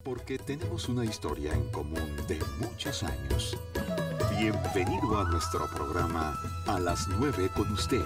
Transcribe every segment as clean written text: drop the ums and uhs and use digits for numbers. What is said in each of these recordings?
Porque tenemos una historia en común de muchos años. Bienvenido a nuestro programa A las 9 con usted.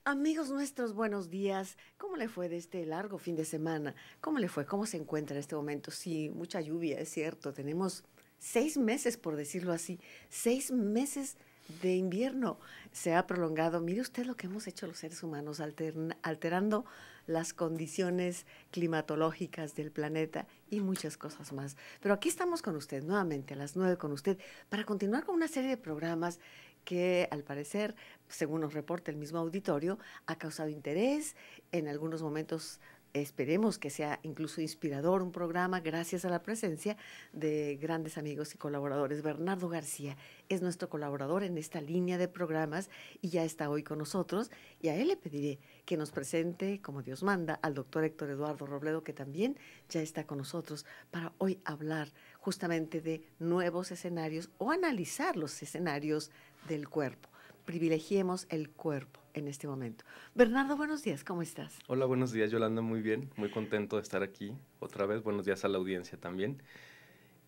Amigos nuestros, buenos días. ¿Cómo le fue de este largo fin de semana? ¿Cómo le fue? ¿Cómo se encuentra en este momento? Sí, mucha lluvia, es cierto. Tenemos 6 meses, por decirlo así, 6 meses de invierno. Se ha prolongado. Mire usted lo que hemos hecho los seres humanos, alterando las condiciones climatológicas del planeta y muchas cosas más. Pero aquí estamos con usted, nuevamente a las 9 con usted, para continuar con una serie de programas que al parecer, según nos reporta el mismo auditorio, ha causado interés. En algunos momentos esperemos que sea incluso inspirador un programa gracias a la presencia de grandes amigos y colaboradores. Bernardo García es nuestro colaborador en esta línea de programas y ya está hoy con nosotros, y a él le pediré que nos presente, como Dios manda, al doctor Héctor Eduardo Robledo, que también ya está con nosotros para hoy hablar justamente de nuevos escenarios o analizar los escenarios del cuerpo. Privilegiemos el cuerpo en este momento. Bernardo, buenos días, ¿cómo estás? Hola, buenos días, Yolanda, muy bien, muy contento de estar aquí otra vez. Buenos días a la audiencia también.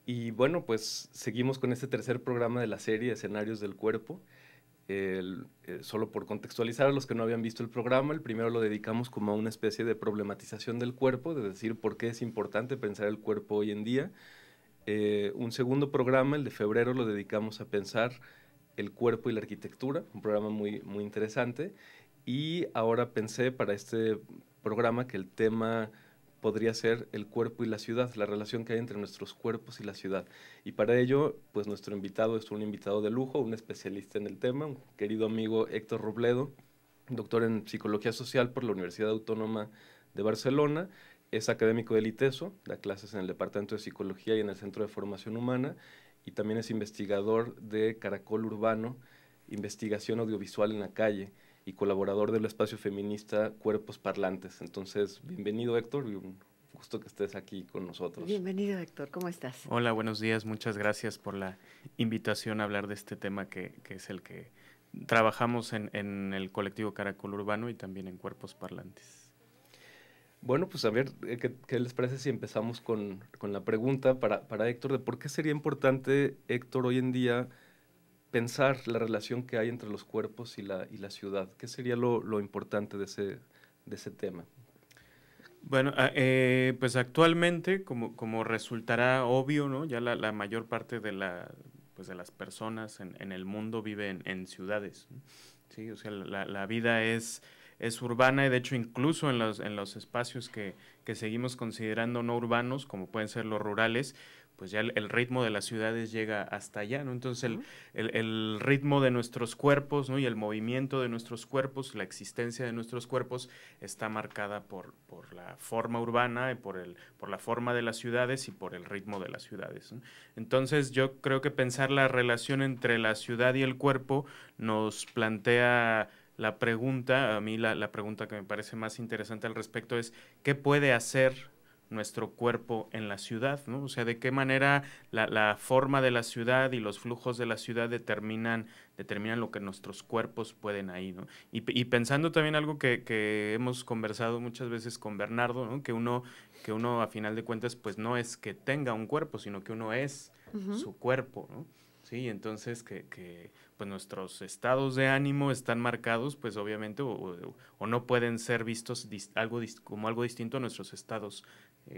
Y bueno, pues seguimos con este tercer programa de la serie Escenarios del Cuerpo. Solo por contextualizar a los que no habían visto el programa, el primero lo dedicamos como a una especie de problematización del cuerpo, de decir por qué es importante pensar el cuerpo hoy en día. Un segundo programa, el de febrero, lo dedicamos a pensar el cuerpo y la arquitectura, un programa muy, muy interesante. Y ahora pensé para este programa que el tema podría ser el cuerpo y la ciudad, la relación que hay entre nuestros cuerpos y la ciudad. Y para ello, pues nuestro invitado es un invitado de lujo, un especialista en el tema, un querido amigo Héctor Robledo, doctor en Psicología Social por la Universidad Autónoma de Barcelona. Es académico del ITESO, da clases en el Departamento de Psicología y en el Centro de Formación Humana, y también es investigador de Caracol Urbano, investigación audiovisual en la calle, y colaborador del espacio feminista Cuerpos Parlantes. Entonces, bienvenido, Héctor, y un gusto que estés aquí con nosotros. Bienvenido, Héctor, ¿cómo estás? Hola, buenos días, muchas gracias por la invitación a hablar de este tema que es el que trabajamos en el colectivo Caracol Urbano y también en Cuerpos Parlantes. Bueno, pues a ver, ¿qué les parece si empezamos con la pregunta para Héctor de por qué sería importante, Héctor, hoy en día pensar la relación que hay entre los cuerpos y la ciudad? ¿Qué sería lo importante de ese tema? Bueno, pues actualmente, como resultará obvio, ¿no? Ya la mayor parte de de las personas en el mundo vive en ciudades, ¿no? Sí, o sea, la vida es urbana, y de hecho incluso en los espacios que seguimos considerando no urbanos, como pueden ser los rurales, pues ya el ritmo de las ciudades llega hasta allá, ¿no? Entonces el ritmo de nuestros cuerpos, ¿no? Y el movimiento de nuestros cuerpos, la existencia de nuestros cuerpos está marcada por la forma urbana y por la forma de las ciudades y por el ritmo de las ciudades, ¿no? Entonces yo creo que pensar la relación entre la ciudad y el cuerpo nos plantea la pregunta, a mí la pregunta que me parece más interesante al respecto es ¿qué puede hacer nuestro cuerpo en la ciudad, ¿no? O sea, de qué manera la forma de la ciudad y los flujos de la ciudad determinan lo que nuestros cuerpos pueden ahí, ¿no? Y pensando también algo que hemos conversado muchas veces con Bernardo, ¿no? Que uno a final de cuentas pues no es que tenga un cuerpo, sino que uno es su cuerpo, ¿no? Sí, entonces que pues nuestros estados de ánimo están marcados, pues obviamente, o no pueden ser vistos como algo distinto a nuestros estados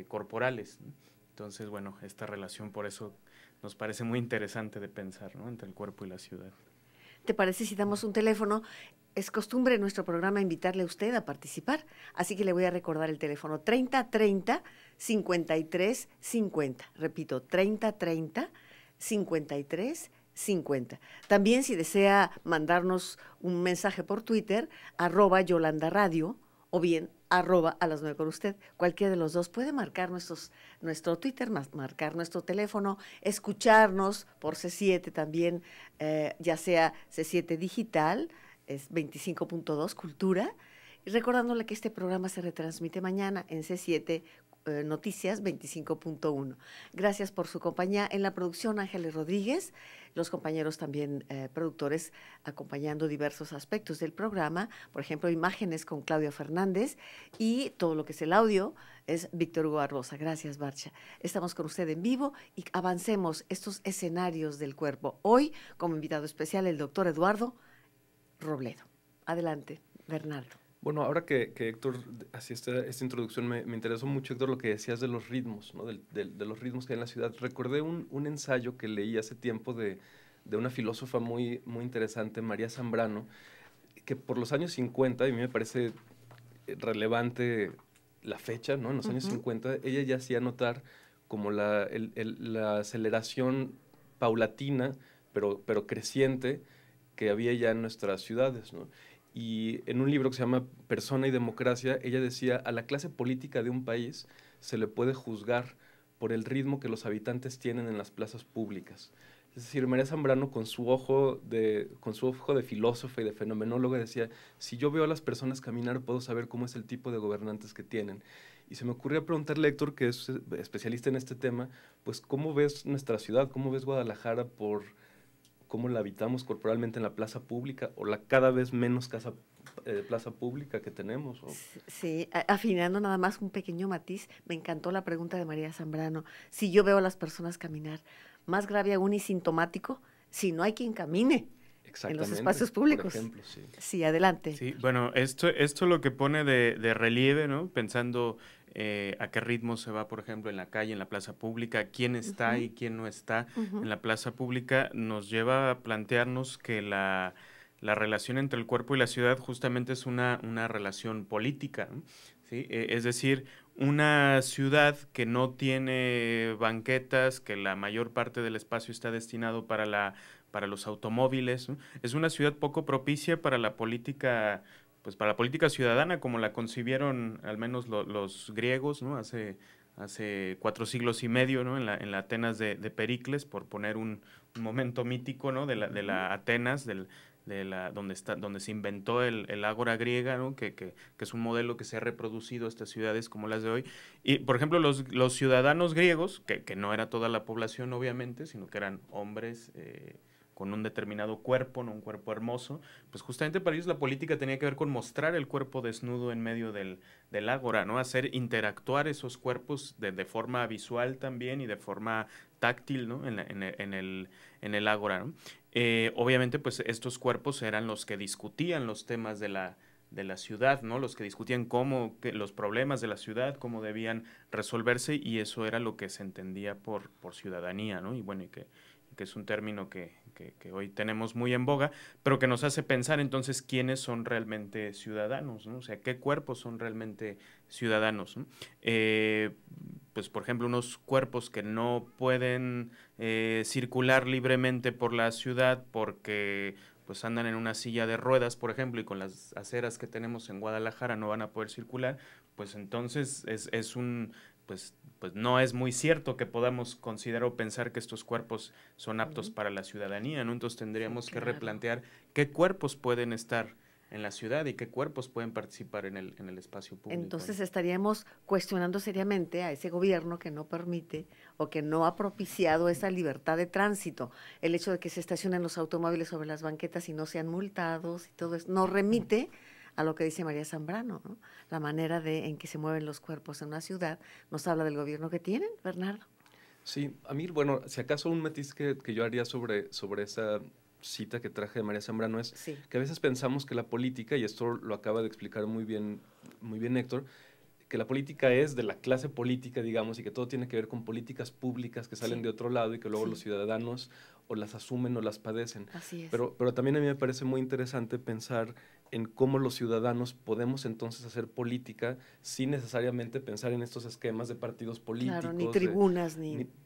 corporales, ¿no? Entonces, bueno, esta relación por eso nos parece muy interesante de pensar, ¿no? Entre el cuerpo y la ciudad. ¿Te parece si damos un teléfono? Es costumbre en nuestro programa invitarle a usted a participar, así que le voy a recordar el teléfono 3030 5350. Repito, 3030 5350. También si desea mandarnos un mensaje por Twitter, @Yolanda Radio, o bien @a las 9 con usted. Cualquiera de los dos puede marcar nuestro Twitter, marcar nuestro teléfono, escucharnos por C7 también, ya sea C7 digital, es 25.2 Cultura, y recordándole que este programa se retransmite mañana en C7 Noticias 25.1. Gracias por su compañía. En la producción, Ángeles Rodríguez, los compañeros también productores acompañando diversos aspectos del programa, por ejemplo, imágenes con Claudia Fernández, y todo lo que es el audio es Víctor Hugo Barbosa. Gracias, Barcha. Estamos con usted en vivo y avancemos estos escenarios del cuerpo. Hoy, como invitado especial, el doctor Eduardo Robledo. Adelante, Bernardo. Bueno, ahora que Héctor hacía esta introducción, me interesó mucho, Héctor, lo que decías de los ritmos, ¿no? De los ritmos que hay en la ciudad. Recordé un ensayo que leí hace tiempo de una filósofa muy, muy interesante, María Zambrano, que por los años 50, y a mí me parece relevante la fecha, ¿no? En los años 50, ella ya hacía notar como la aceleración paulatina, pero creciente, que había ya en nuestras ciudades, ¿no? Y en un libro que se llama Persona y Democracia, ella decía, a la clase política de un país se le puede juzgar por el ritmo que los habitantes tienen en las plazas públicas. Es decir, María Zambrano, con su ojo de filósofa y de fenomenóloga, decía, si yo veo a las personas caminar, puedo saber cómo es el tipo de gobernantes que tienen. Y se me ocurrió preguntarle a Héctor, que es especialista en este tema, pues, ¿cómo ves nuestra ciudad? ¿Cómo ves Guadalajara por cómo la habitamos corporalmente en la plaza pública o la cada vez menos plaza pública que tenemos? Sí, afinando nada más un pequeño matiz, me encantó la pregunta de María Zambrano. Si yo veo a las personas caminar, más grave aún y sintomático, si no hay quien camine en los espacios públicos. Por ejemplo, sí. Sí, adelante. Sí, bueno, esto lo que pone de relieve, ¿no? Pensando a qué ritmo se va, por ejemplo, en la calle, en la plaza pública, quién está y quién no está en la plaza pública, nos lleva a plantearnos que la relación entre el cuerpo y la ciudad justamente es una relación política, ¿no? ¿Sí? Es decir, una ciudad que no tiene banquetas, que la mayor parte del espacio está destinado para los automóviles, ¿no? Es una ciudad poco propicia para la política, pues para la política ciudadana, como la concibieron al menos los griegos, ¿no? Hace 4 siglos y medio, ¿no? En la Atenas de Pericles, por poner un momento mítico, ¿no? De la Atenas, donde se inventó el ágora griega, ¿no? Que es un modelo que se ha reproducido a estas ciudades como las de hoy. Y, por ejemplo, los ciudadanos griegos, que no era toda la población, obviamente, sino que eran hombres con un determinado cuerpo, ¿no? Un cuerpo hermoso, pues justamente para ellos la política tenía que ver con mostrar el cuerpo desnudo en medio del ágora, ¿no? Hacer interactuar esos cuerpos de forma visual también y de forma táctil, ¿no? En el ágora, ¿no? Obviamente, pues estos cuerpos eran los que discutían los temas de la ciudad, ¿no? Los que discutían los problemas de la ciudad, cómo debían resolverse, y eso era lo que se entendía por ciudadanía, ¿no? Y bueno, y que es un término que hoy tenemos muy en boga, pero que nos hace pensar entonces quiénes son realmente ciudadanos, ¿no? O sea, qué cuerpos son realmente ciudadanos, ¿no? Pues, por ejemplo, unos cuerpos que no pueden circular libremente por la ciudad porque pues andan en una silla de ruedas, por ejemplo, y con las aceras que tenemos en Guadalajara no van a poder circular, pues entonces pues no es muy cierto que podamos considerar o pensar que estos cuerpos son aptos para la ciudadanía, ¿no? Entonces tendríamos que replantear qué cuerpos pueden estar en la ciudad y qué cuerpos pueden participar en el espacio público. Entonces estaríamos cuestionando seriamente a ese gobierno que no permite o que no ha propiciado esa libertad de tránsito. El hecho de que se estacionen los automóviles sobre las banquetas y no sean multados y todo eso, nos remite a lo que dice María Zambrano, ¿no? La manera en que se mueven los cuerpos en una ciudad nos habla del gobierno que tienen, Bernardo. Sí, a mí, bueno, si acaso un matiz que yo haría sobre esa cita que traje de María Zambrano es que a veces pensamos que la política, y esto lo acaba de explicar muy bien Héctor, que la política es de la clase política, digamos, y que todo tiene que ver con políticas públicas que salen de otro lado y que luego los ciudadanos o las asumen o las padecen. Así es. Pero también a mí me parece muy interesante pensar en cómo los ciudadanos podemos entonces hacer política sin necesariamente pensar en estos esquemas de partidos políticos. Claro, ni tribunas,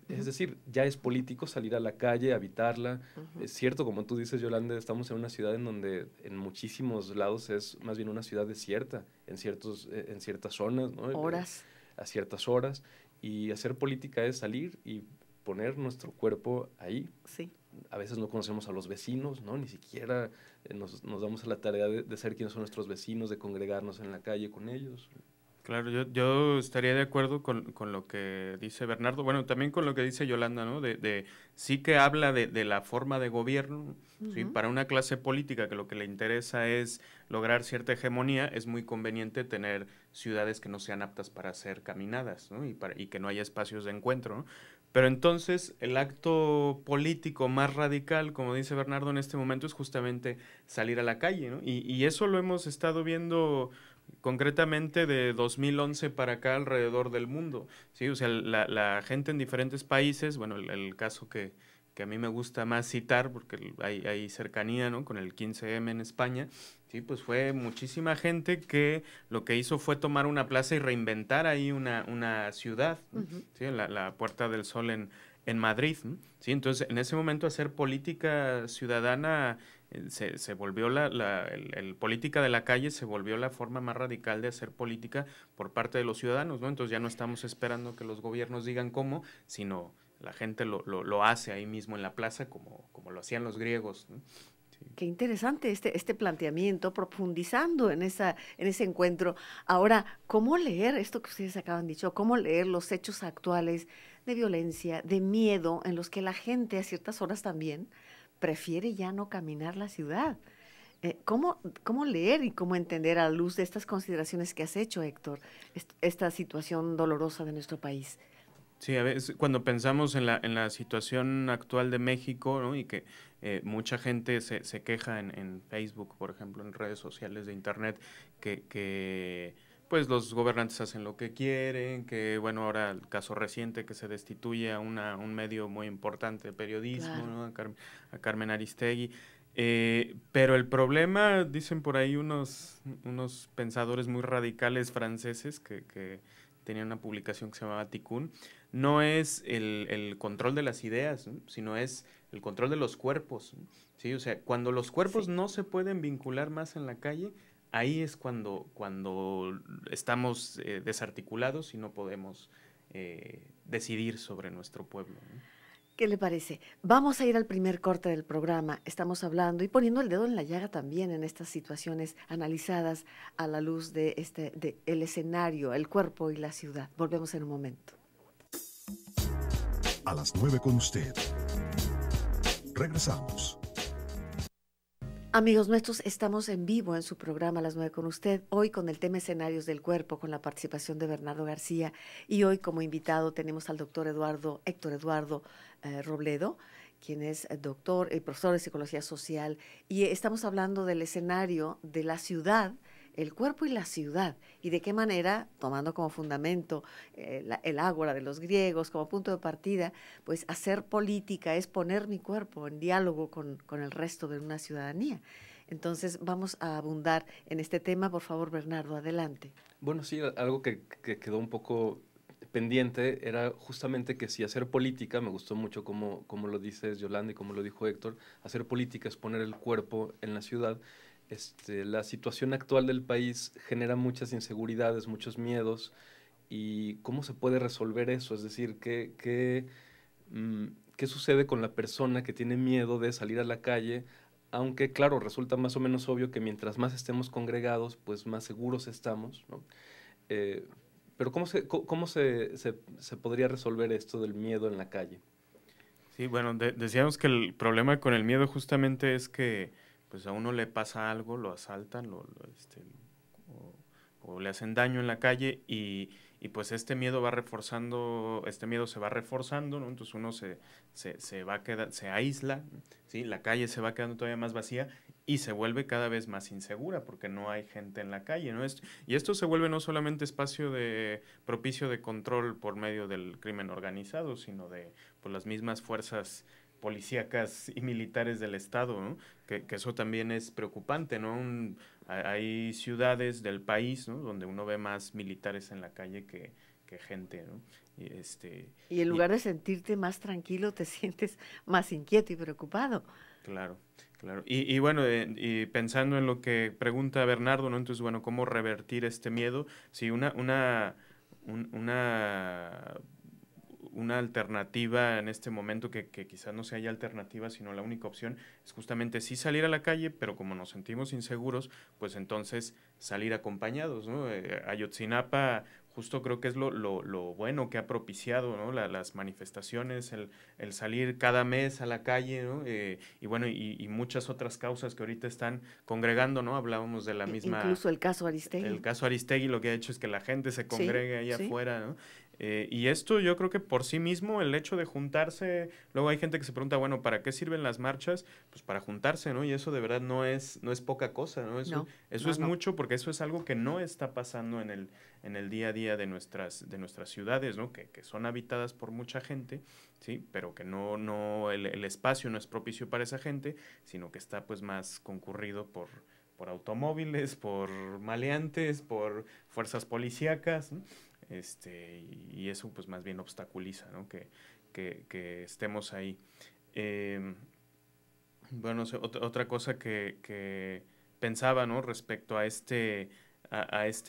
Es decir, ya es político salir a la calle, habitarla. Es cierto, como tú dices, Yolanda, estamos en una ciudad en donde en muchísimos lados es más bien una ciudad desierta, en ciertas zonas, ¿no? Horas. A ciertas horas. Y hacer política es salir y poner nuestro cuerpo ahí. Sí. A veces no conocemos a los vecinos, ¿no? Ni siquiera nos damos a la tarea de saber quiénes son nuestros vecinos, de congregarnos en la calle con ellos. Claro, yo estaría de acuerdo con lo que dice Bernardo, bueno, también con lo que dice Yolanda, ¿no? Sí que habla de la forma de gobierno, ¿sí? Ujú. Para una clase política que lo que le interesa es lograr cierta hegemonía, es muy conveniente tener ciudades que no sean aptas para ser caminadas, ¿no? Y que no haya espacios de encuentro, ¿no? Pero entonces el acto político más radical, como dice Bernardo en este momento, es justamente salir a la calle, ¿no? Y eso lo hemos estado viendo concretamente de 2011 para acá alrededor del mundo, ¿sí? O sea, la gente en diferentes países, bueno, el caso que a mí me gusta más citar, porque hay cercanía, ¿no? Con el 15M en España, sí, pues fue muchísima gente que lo que hizo fue tomar una plaza y reinventar ahí una ciudad, ¿no? Ujú. ¿Sí? La Puerta del Sol en Madrid, ¿no? Sí, entonces en ese momento hacer política ciudadana se volvió el política de la calle se volvió la forma más radical de hacer política por parte de los ciudadanos, ¿no? Entonces ya no estamos esperando que los gobiernos digan cómo, sino la gente lo hace ahí mismo en la plaza como lo hacían los griegos, ¿no? Sí. Qué interesante este planteamiento, profundizando en ese encuentro. Ahora, ¿cómo leer esto que ustedes acaban dicho? ¿Cómo leer los hechos actuales de violencia, de miedo, en los que la gente a ciertas horas también prefiere ya no caminar la ciudad? ¿Cómo leer y cómo entender a la luz de estas consideraciones que has hecho, Héctor, esta situación dolorosa de nuestro país? Sí, a veces cuando pensamos en la situación actual de México, ¿no? Y que mucha gente se queja en Facebook, por ejemplo, en redes sociales de Internet, pues los gobernantes hacen lo que quieren, que bueno, ahora el caso reciente que se destituye a un medio muy importante de periodismo, Claro. ¿no? A Carmen Aristegui. Pero el problema, dicen por ahí unos pensadores muy radicales franceses que tenían una publicación que se llamaba Tikkun, no es el control de las ideas, ¿no? Sino es el control de los cuerpos, ¿no? ¿Sí? O sea, cuando los cuerpos Sí. no se pueden vincular más en la calle, ahí es cuando estamos desarticulados y no podemos decidir sobre nuestro pueblo, ¿no? ¿Qué le parece? Vamos a ir al primer corte del programa. Estamos hablando y poniendo el dedo en la llaga también en estas situaciones analizadas a la luz de el escenario, el cuerpo y la ciudad. Volvemos en un momento. A las 9 con usted. Regresamos. Amigos nuestros, estamos en vivo en su programa a las 9 con usted, hoy con el tema escenarios del cuerpo, con la participación de Bernardo García, y hoy como invitado tenemos al doctor Héctor Eduardo Robledo, quien es doctor y profesor de psicología social, y estamos hablando del escenario de la ciudad, el cuerpo y la ciudad, y de qué manera, tomando como fundamento el ágora de los griegos, como punto de partida, pues hacer política es poner mi cuerpo en diálogo con el resto de una ciudadanía. Entonces vamos a abundar en este tema. Por favor, Bernardo, adelante. Bueno, sí, algo que quedó un poco pendiente era justamente que si hacer política, me gustó mucho como lo dices Yolanda y como lo dijo Héctor, hacer política es poner el cuerpo en la ciudad. La situación actual del país genera muchas inseguridades, muchos miedos, y ¿cómo se puede resolver eso? Es decir, ¿qué sucede con la persona que tiene miedo de salir a la calle? Aunque, claro, resulta más o menos obvio que mientras más estemos congregados, pues más seguros estamos, ¿no? Eh, pero ¿cómo se podría resolver esto del miedo en la calle? Sí, bueno, decíamos que el problema con el miedo justamente es que pues a uno le pasa algo, lo asaltan, o le hacen daño en la calle y pues este miedo este miedo se va reforzando, ¿no? Entonces uno se va a quedar, se aísla, ¿sí? La calle se va quedando todavía más vacía y se vuelve cada vez más insegura porque no hay gente en la calle, ¿no? Y esto se vuelve no solamente espacio propicio de control por medio del crimen organizado, sino de pues, las mismas fuerzas policíacas y militares del Estado, ¿no? Que eso también es preocupante, ¿no? Hay ciudades del país, ¿no? Donde uno ve más militares en la calle que gente, ¿no? Y en Y, lugar de sentirte más tranquilo, te sientes más inquieto y preocupado. claro, claro. Y bueno, y pensando en lo que pregunta Bernardo, ¿no? Entonces, bueno, ¿cómo revertir este miedo? Sí, una una alternativa en este momento que quizás no sea ya alternativa, sino la única opción es justamente sí salir a la calle, pero como nos sentimos inseguros, pues entonces salir acompañados, ¿no? Ayotzinapa justo creo que es lo bueno que ha propiciado, ¿no? Las manifestaciones, el salir cada mes a la calle, ¿no? Y bueno, y muchas otras causas que ahorita están congregando, ¿no? Hablábamos de la misma... Incluso el caso Aristegui. El caso Aristegui lo que ha hecho es que la gente se congregue ahí sí. afuera, ¿no? Y esto yo creo que por sí mismo, el hecho de juntarse, luego hay gente que se pregunta, bueno, ¿para qué sirven las marchas? Pues para juntarse, ¿no? Y eso de verdad no es poca cosa, ¿no? Eso es mucho, porque eso es algo que no está pasando en el día a día de nuestras ciudades, ¿no? Que son habitadas por mucha gente, ¿sí? Pero que el espacio no es propicio para esa gente, sino que está pues más concurrido por automóviles, por maleantes, por fuerzas policíacas, ¿no? Y eso pues más bien obstaculiza, ¿no? que estemos ahí. Bueno, otra cosa que pensaba, ¿no? Respecto a este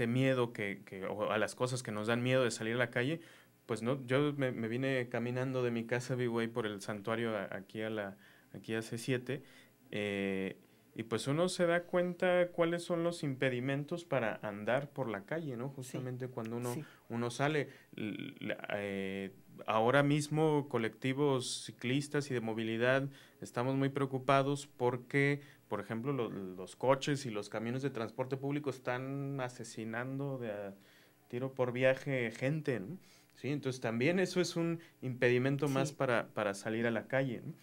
miedo o a las cosas que nos dan miedo de salir a la calle, pues no, yo me vine caminando de mi casa Big por el santuario aquí a C7, y pues uno se da cuenta cuáles son los impedimentos para andar por la calle, ¿no? Justamente cuando uno sale. Ahora mismo colectivos ciclistas y de movilidad estamos muy preocupados porque, por ejemplo, los coches y los camiones de transporte público están asesinando de a tiro por viaje gente, ¿no? Sí, entonces también eso es un impedimento más para salir a la calle, ¿no?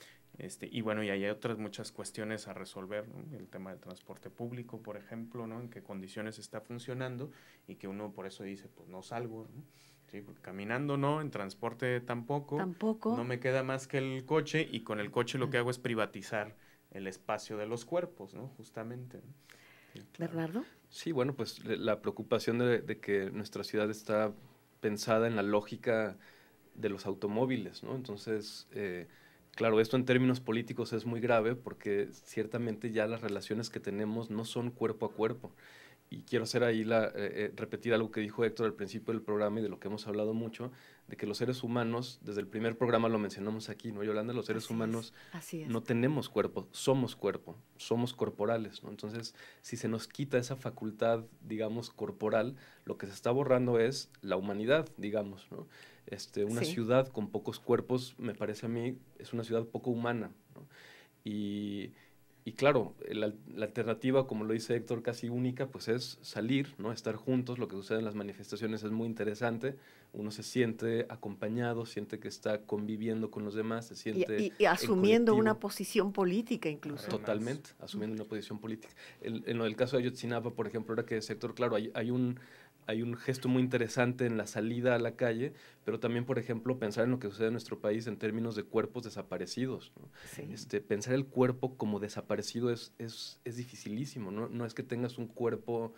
Y bueno, y hay otras muchas cuestiones a resolver, ¿no? El tema del transporte público, por ejemplo, ¿no? En qué condiciones está funcionando y que uno por eso dice, pues no salgo, ¿no? Sí, porque caminando no, en transporte tampoco. No me queda más que el coche y con el coche lo que hago es privatizar el espacio de los cuerpos, ¿no? Justamente, ¿no? Sí, claro. ¿Bernardo? Sí, bueno, pues la preocupación de que nuestra ciudad está pensada en la lógica de los automóviles, ¿no? Entonces, claro, esto en términos políticos es muy grave porque ciertamente ya las relaciones que tenemos no son cuerpo a cuerpo. Y quiero hacer ahí repetir algo que dijo Héctor al principio del programa y de lo que hemos hablado mucho, de que los seres humanos, desde el primer programa lo mencionamos aquí, ¿no, Yolanda? Los seres humanos no tenemos cuerpo, somos corporales, ¿no? Entonces, si se nos quita esa facultad, digamos, corporal, lo que se está borrando es la humanidad, digamos, ¿no? Una ciudad con pocos cuerpos, me parece a mí, es una ciudad poco humana, ¿no? Y claro, la alternativa, como lo dice Héctor, casi única, pues es salir, ¿no? Estar juntos. Lo que sucede en las manifestaciones es muy interesante. Uno se siente acompañado, siente que está conviviendo con los demás, se siente y asumiendo una posición política incluso. Totalmente, asumiendo una posición política. En lo del caso de Ayotzinapa, por ejemplo, ahora que es Héctor, claro, hay un gesto muy interesante en la salida a la calle, pero también, por ejemplo, pensar en lo que sucede en nuestro país en términos de cuerpos desaparecidos, ¿no? Pensar el cuerpo como desaparecido es dificilísimo, ¿no? No es que tengas un cuerpo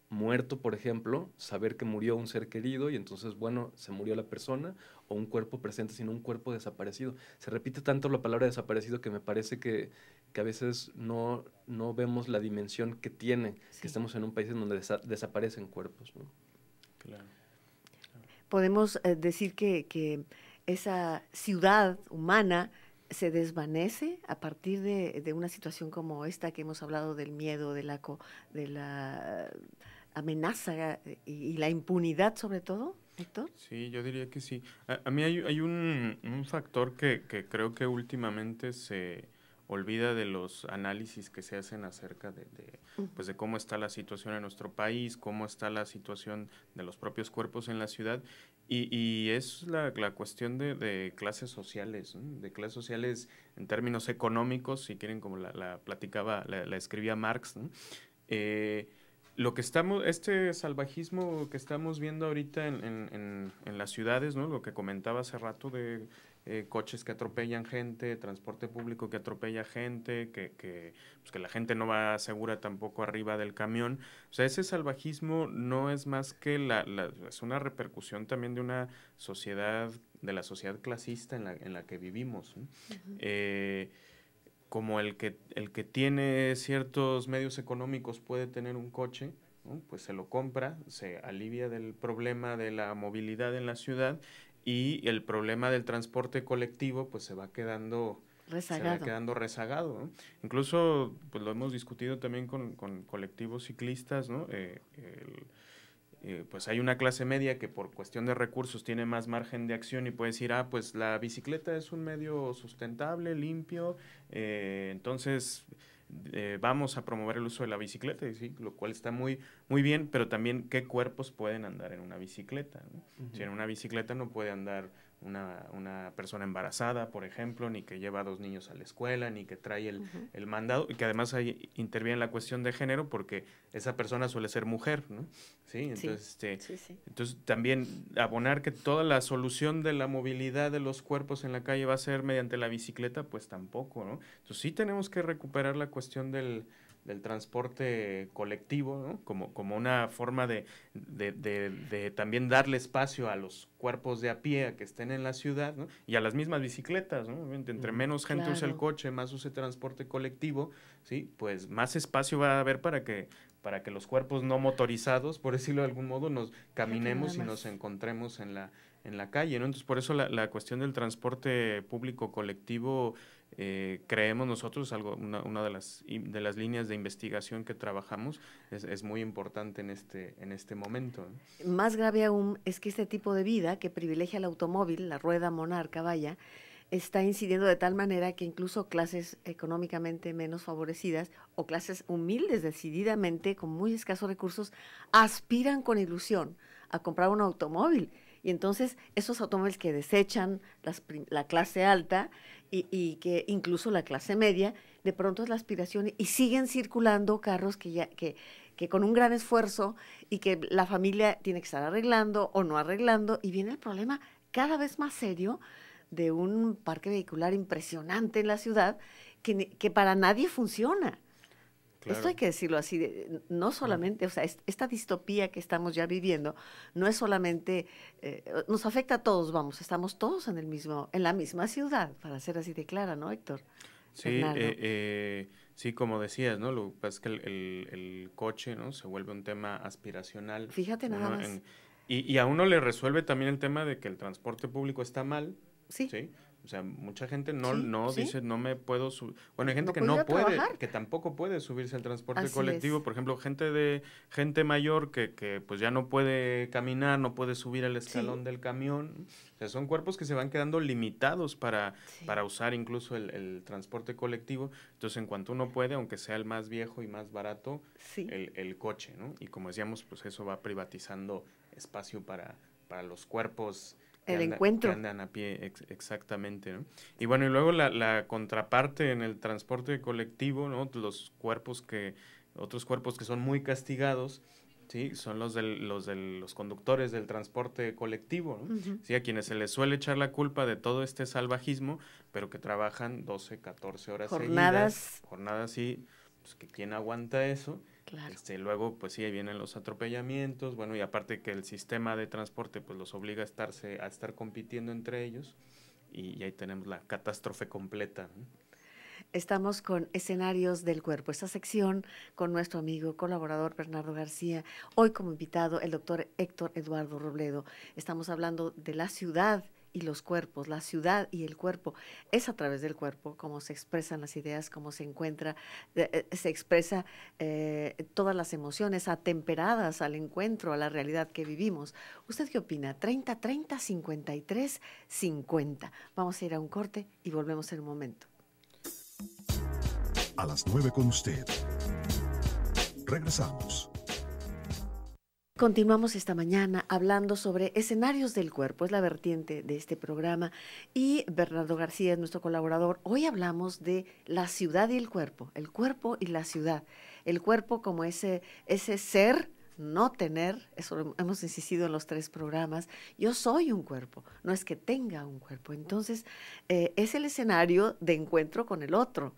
muerto, por ejemplo, saber que murió un ser querido y entonces, bueno, se murió la persona, o un cuerpo presente, sino un cuerpo desaparecido. Se repite tanto la palabra desaparecido que me parece que a veces no vemos la dimensión que tiene que estemos en un país en donde desaparecen cuerpos, ¿no? Claro. Podemos decir que esa ciudad humana se desvanece a partir de una situación como esta que hemos hablado del miedo, de la amenaza y la impunidad sobre todo, Héctor. Sí, yo diría que sí. A mí hay un factor que creo que últimamente se olvida de los análisis que se hacen acerca de cómo está la situación en nuestro país, cómo está la situación de los propios cuerpos en la ciudad, y es la cuestión de clases sociales, ¿no? De clases sociales en términos económicos, si quieren, como la escribía Marx, ¿no? Lo que este salvajismo que estamos viendo ahorita en las ciudades, ¿no? Lo que comentaba hace rato de coches que atropellan gente, transporte público que atropella gente, que la gente no va segura tampoco arriba del camión. O sea, ese salvajismo no es más que es una repercusión también de una sociedad, de la sociedad clasista en la que vivimos, ¿no? Uh-huh. Como el que tiene ciertos medios económicos puede tener un coche, ¿no? Pues se lo compra, se alivia del problema de la movilidad en la ciudad, y el problema del transporte colectivo pues se va quedando rezagado, ¿no? Incluso pues lo hemos discutido también con colectivos ciclistas, ¿no? Pues hay una clase media que por cuestión de recursos tiene más margen de acción y puede decir, pues la bicicleta es un medio sustentable, limpio, entonces vamos a promover el uso de la bicicleta, y sí, lo cual está muy, muy bien, pero también qué cuerpos pueden andar en una bicicleta, ¿no? Si en una bicicleta no puede andar una persona embarazada, por ejemplo, ni que lleva a 2 niños a la escuela, ni que trae el mandado, y que además ahí interviene la cuestión de género porque esa persona suele ser mujer, ¿no? Sí, entonces, entonces también abonar que toda la solución de la movilidad de los cuerpos en la calle va a ser mediante la bicicleta, pues tampoco, ¿no? Entonces sí tenemos que recuperar la cuestión del transporte colectivo, ¿no? Como una forma de también darle espacio a los cuerpos de a pie a que estén en la ciudad, ¿no? Y a las mismas bicicletas, ¿no? Obviamente, entre menos gente use el coche, más use transporte colectivo, ¿sí? Pues más espacio va a haber para que los cuerpos no motorizados, por decirlo de algún modo, nos caminemos y nos encontremos en la calle, ¿no? Entonces, por eso la cuestión del transporte público colectivo creemos nosotros, una de las líneas de investigación que trabajamos es muy importante en este momento, ¿no? Más grave aún es que este tipo de vida que privilegia el automóvil, la rueda monarca, vaya, está incidiendo de tal manera que incluso clases económicamente menos favorecidas o clases humildes decididamente con muy escasos recursos aspiran con ilusión a comprar un automóvil. Y entonces esos automóviles que desechan la clase alta y que incluso la clase media, de pronto es la aspiración y siguen circulando carros que con un gran esfuerzo y que la familia tiene que estar arreglando o no arreglando, y viene el problema cada vez más serio de un parque vehicular impresionante en la ciudad que para nadie funciona. Claro. Esto hay que decirlo así, no solamente, o sea, esta distopía que estamos ya viviendo no es solamente, nos afecta a todos, estamos todos en la misma ciudad, para ser así de clara, ¿no, Héctor? Sí, sí, como decías, ¿no? Lo que pasa es que el coche, ¿no? Se vuelve un tema aspiracional. Fíjate nada más. Y a uno le resuelve también el tema de que el transporte público está mal, ¿sí? O sea, mucha gente dice, no me puedo subir. Bueno, hay gente no que no puede, trabajar. que tampoco puede subirse al transporte Así colectivo. es. Por ejemplo, gente mayor que pues ya no puede caminar, no puede subir el escalón del camión. O sea, son cuerpos que se van quedando limitados para usar incluso el transporte colectivo. Entonces, en cuanto uno puede, aunque sea el más viejo y más barato, el coche, ¿no? Y como decíamos, pues eso va privatizando espacio para los cuerpos encuentro. Que andan a pie, exactamente, ¿no? Y bueno, y luego la contraparte en el transporte colectivo, ¿no? Otros cuerpos que son muy castigados, ¿sí? Son los de los conductores del transporte colectivo, ¿no? Uh-huh. Sí, a quienes se les suele echar la culpa de todo este salvajismo, pero que trabajan 12, 14 horas seguidas. Jornadas, sí, pues que quién aguanta eso. Claro. Luego, pues sí, ahí vienen los atropellamientos, bueno, y aparte que el sistema de transporte pues los obliga a estar compitiendo entre ellos, y ahí tenemos la catástrofe completa, ¿no? Estamos con Escenarios del Cuerpo, esta sección con nuestro amigo, colaborador Bernardo García, hoy como invitado el doctor Héctor Eduardo Robledo. Estamos hablando de la ciudad y los cuerpos, la ciudad y el cuerpo. Es a través del cuerpo cómo se expresan las ideas, cómo se expresa todas las emociones atemperadas al encuentro, a la realidad que vivimos. ¿Usted qué opina? 30-30, 53-50. Vamos a ir a un corte y volvemos en un momento. A las 9 con usted. Regresamos. Continuamos esta mañana hablando sobre escenarios del cuerpo, es la vertiente de este programa, y Bernardo García es nuestro colaborador. Hoy hablamos de la ciudad y el cuerpo y la ciudad. El cuerpo como ese ser, no tener, eso hemos insistido en los 3 programas. Yo soy un cuerpo, no es que tenga un cuerpo. Entonces, es el escenario de encuentro con el otro.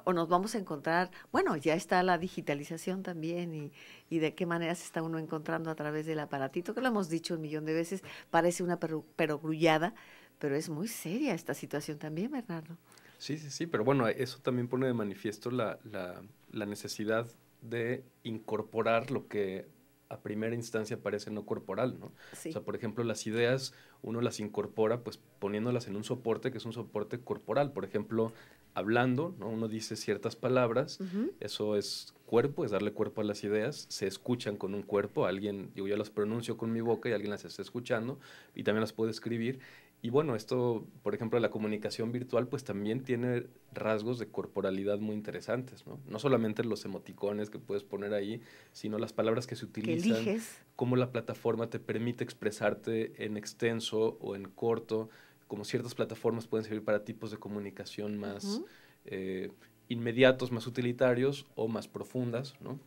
O nos vamos a encontrar, bueno, ya está la digitalización también y de qué manera se está uno encontrando a través del aparatito, que lo hemos dicho 1,000,000 de veces, parece una perogrullada, pero es muy seria esta situación también, Bernardo. Sí, pero bueno, eso también pone de manifiesto la necesidad de incorporar lo que a primera instancia parece no corporal, ¿no? Sí. O sea, por ejemplo, las ideas uno las incorpora pues poniéndolas en un soporte que es un soporte corporal. Por ejemplo, hablando, ¿no? Uno dice ciertas palabras, eso es cuerpo, es darle cuerpo a las ideas, se escuchan con un cuerpo, alguien, yo las pronuncio con mi boca y alguien las está escuchando y también las puedo escribir. Y bueno, esto, por ejemplo, la comunicación virtual pues también tiene rasgos de corporalidad muy interesantes, ¿no? No solamente los emoticones que puedes poner ahí, sino las palabras que se utilizan, que eliges, cómo la plataforma te permite expresarte en extenso o en corto, como ciertas plataformas pueden servir para tipos de comunicación más inmediatos, más utilitarios o más profundas, ¿no?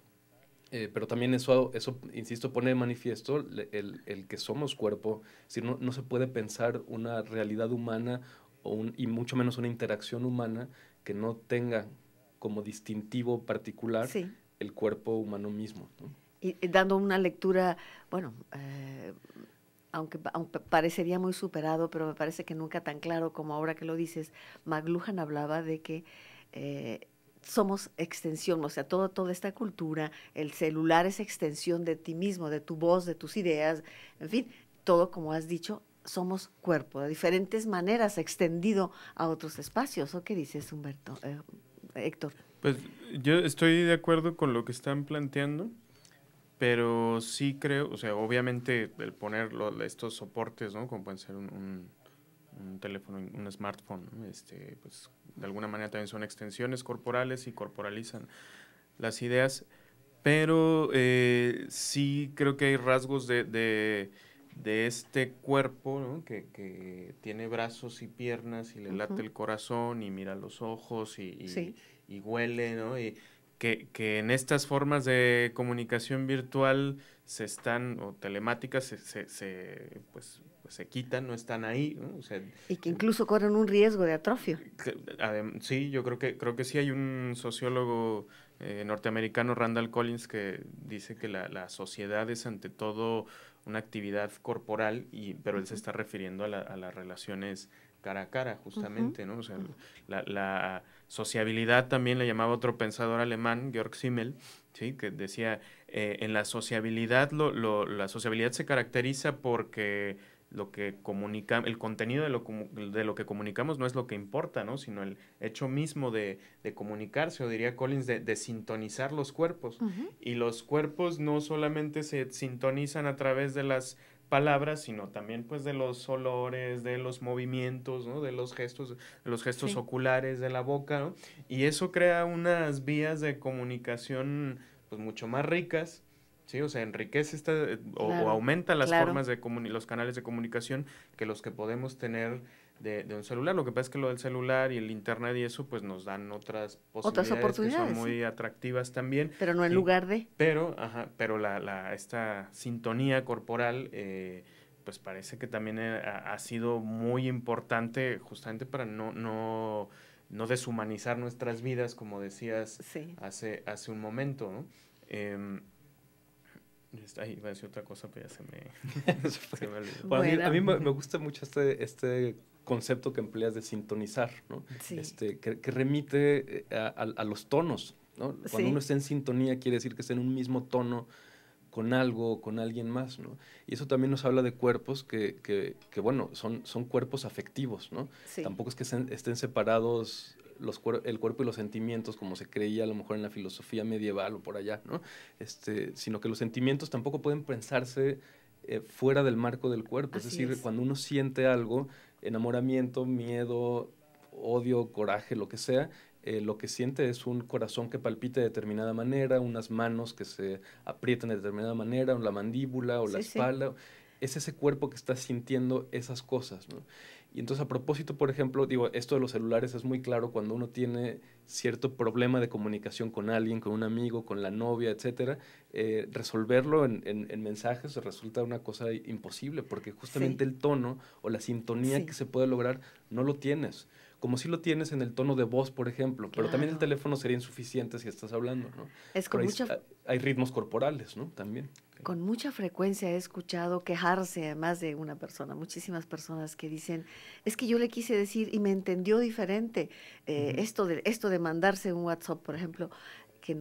Pero también eso, insisto, pone de manifiesto el que somos cuerpo. Es decir, no se puede pensar una realidad humana y mucho menos una interacción humana que no tenga como distintivo particular sí, el cuerpo humano mismo, ¿no? y dando una lectura, bueno, aunque parecería muy superado, pero me parece que nunca tan claro como ahora que lo dices. McLuhan hablaba de que somos extensión, o sea, toda esta cultura, el celular es extensión de ti mismo, de tu voz, de tus ideas, en fin, todo, como has dicho, somos cuerpo, de diferentes maneras, extendido a otros espacios. ¿O qué dices, Humberto? Héctor. Pues yo estoy de acuerdo con lo que están planteando, pero sí creo, o sea, obviamente el poner estos soportes, ¿no? Como pueden ser un teléfono, un smartphone, ¿no? Pues de alguna manera también son extensiones corporales y corporalizan las ideas, pero sí creo que hay rasgos de este cuerpo, ¿no? que tiene brazos y piernas y le late el corazón y mira los ojos Sí. y huele, ¿no? Y que en estas formas de comunicación virtual o telemáticas pues se quitan, no están ahí, ¿no? O sea, Y que incluso corren un riesgo de atrofio. Sí, yo creo que sí hay un sociólogo norteamericano, Randall Collins, que dice que la sociedad es ante todo una actividad corporal, pero él se está refiriendo a las relaciones cara a cara, justamente, ¿no? O sea, la sociabilidad también le llamaba otro pensador alemán, Georg Simmel, ¿sí? Que decía, en la sociabilidad, la sociabilidad se caracteriza porque lo que el contenido de lo que comunicamos no es lo que importa, ¿no? Sino el hecho mismo de comunicarse, o diría Collins, de sintonizar los cuerpos. Y los cuerpos no solamente se sintonizan a través de las palabras, sino también pues de los olores, de los movimientos, ¿no? De los gestos sí, oculares, de la boca, ¿no? Y eso crea unas vías de comunicación pues mucho más ricas, ¿sí? O sea, enriquece o aumenta las formas de los canales de comunicación que los que podemos tener de un celular. Lo que pasa es que lo del celular y el internet y eso pues nos dan otras oportunidades que son muy atractivas también. Pero no en lugar de. Pero esta sintonía corporal pues parece que también ha sido muy importante justamente para no deshumanizar nuestras vidas, como decías hace un momento, ¿no? Ahí iba a decir otra cosa, pero ya se me olvidó. Bueno, a mí me gusta mucho este concepto que empleas de sintonizar, ¿no? Sí. Que remite a los tonos, ¿no? Cuando uno está en sintonía quiere decir que está en un mismo tono con algo o con alguien más, ¿no? Y eso también nos habla de cuerpos que bueno, son cuerpos afectivos, ¿no? Sí. Tampoco es que estén separados el cuerpo y los sentimientos, como se creía a lo mejor en la filosofía medieval o por allá, ¿no? Sino que los sentimientos tampoco pueden pensarse fuera del marco del cuerpo. Es decir, cuando uno siente algo, enamoramiento, miedo, odio, coraje, lo que sea, lo que siente es un corazón que palpite de determinada manera, unas manos que se aprietan de determinada manera, o la mandíbula o la espalda. Es ese cuerpo que está sintiendo esas cosas, ¿no? Y entonces, a propósito, por ejemplo, digo, esto de los celulares es muy claro cuando uno tiene cierto problema de comunicación con alguien, con un amigo, con la novia, etcétera, resolverlo en mensajes resulta una cosa imposible, porque justamente el tono o la sintonía que se puede lograr no lo tienes. Como si lo tienes en el tono de voz, por ejemplo, pero también el teléfono sería insuficiente si estás hablando, ¿no? Hay ritmos corporales, ¿no? También. Con mucha frecuencia he escuchado quejarse, además de una persona, muchísimas personas que dicen, es que yo le quise decir y me entendió diferente. Esto de mandarse un WhatsApp, por ejemplo,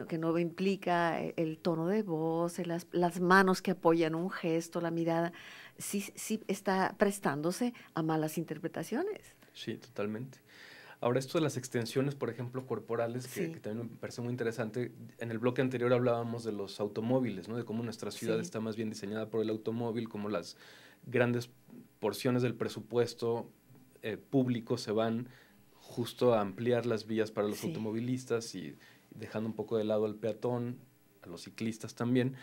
que no implica el tono de voz, las manos que apoyan un gesto, la mirada, sí está prestándose a malas interpretaciones. Sí, totalmente. Ahora, esto de las extensiones, por ejemplo, corporales, que también me parece muy interesante. En el bloque anterior hablábamos de los automóviles, ¿no? De cómo nuestra ciudad está más bien diseñada por el automóvil, cómo las grandes porciones del presupuesto público se van justo a ampliar las vías para los automovilistas y dejando un poco de lado al peatón, a los ciclistas también.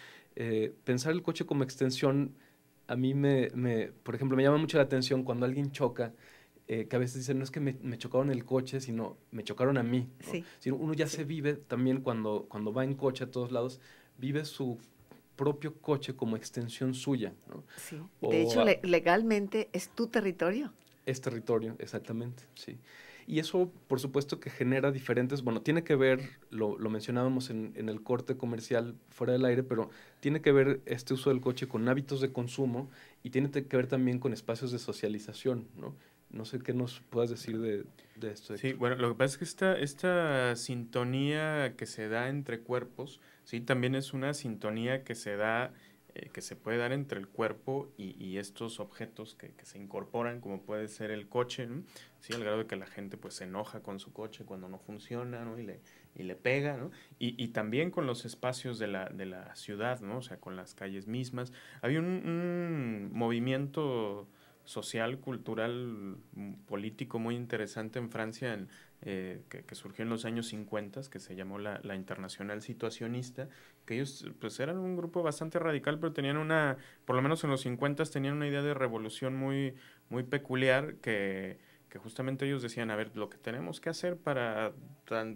Pensar el coche como extensión, a mí por ejemplo, me llama mucho la atención cuando alguien choca, que a veces dicen, no es que me chocaron el coche, sino me chocaron a mí, ¿no? Sino uno ya se vive también cuando va en coche a todos lados, vive su propio coche como extensión suya, ¿no? Sí. De hecho, legalmente es tu territorio. Es territorio, exactamente, sí. Y eso, por supuesto, que genera diferentes, bueno, tiene que ver, lo mencionábamos en el corte comercial fuera del aire, pero tiene que ver este uso del coche con hábitos de consumo y tiene que ver también con espacios de socialización, ¿no? No sé qué nos puedas decir de esto. Sí, bueno, lo que pasa es que esta sintonía que se da entre cuerpos, sí, también es una sintonía que se da, que se puede dar entre el cuerpo y estos objetos que se incorporan, como puede ser el coche, ¿no? Sí, al grado de que la gente pues se enoja con su coche cuando no funciona, ¿no? Y le pega, ¿no? Y también con los espacios de la ciudad, ¿no? O sea, con las calles mismas. Había un movimiento social, cultural, político muy interesante en Francia, que surgió en los años 50, que se llamó la Internacional Situacionista, que ellos pues eran un grupo bastante radical, pero tenían por lo menos en los 50 tenían una idea de revolución muy, muy peculiar, que justamente ellos decían, a ver, lo que tenemos que hacer para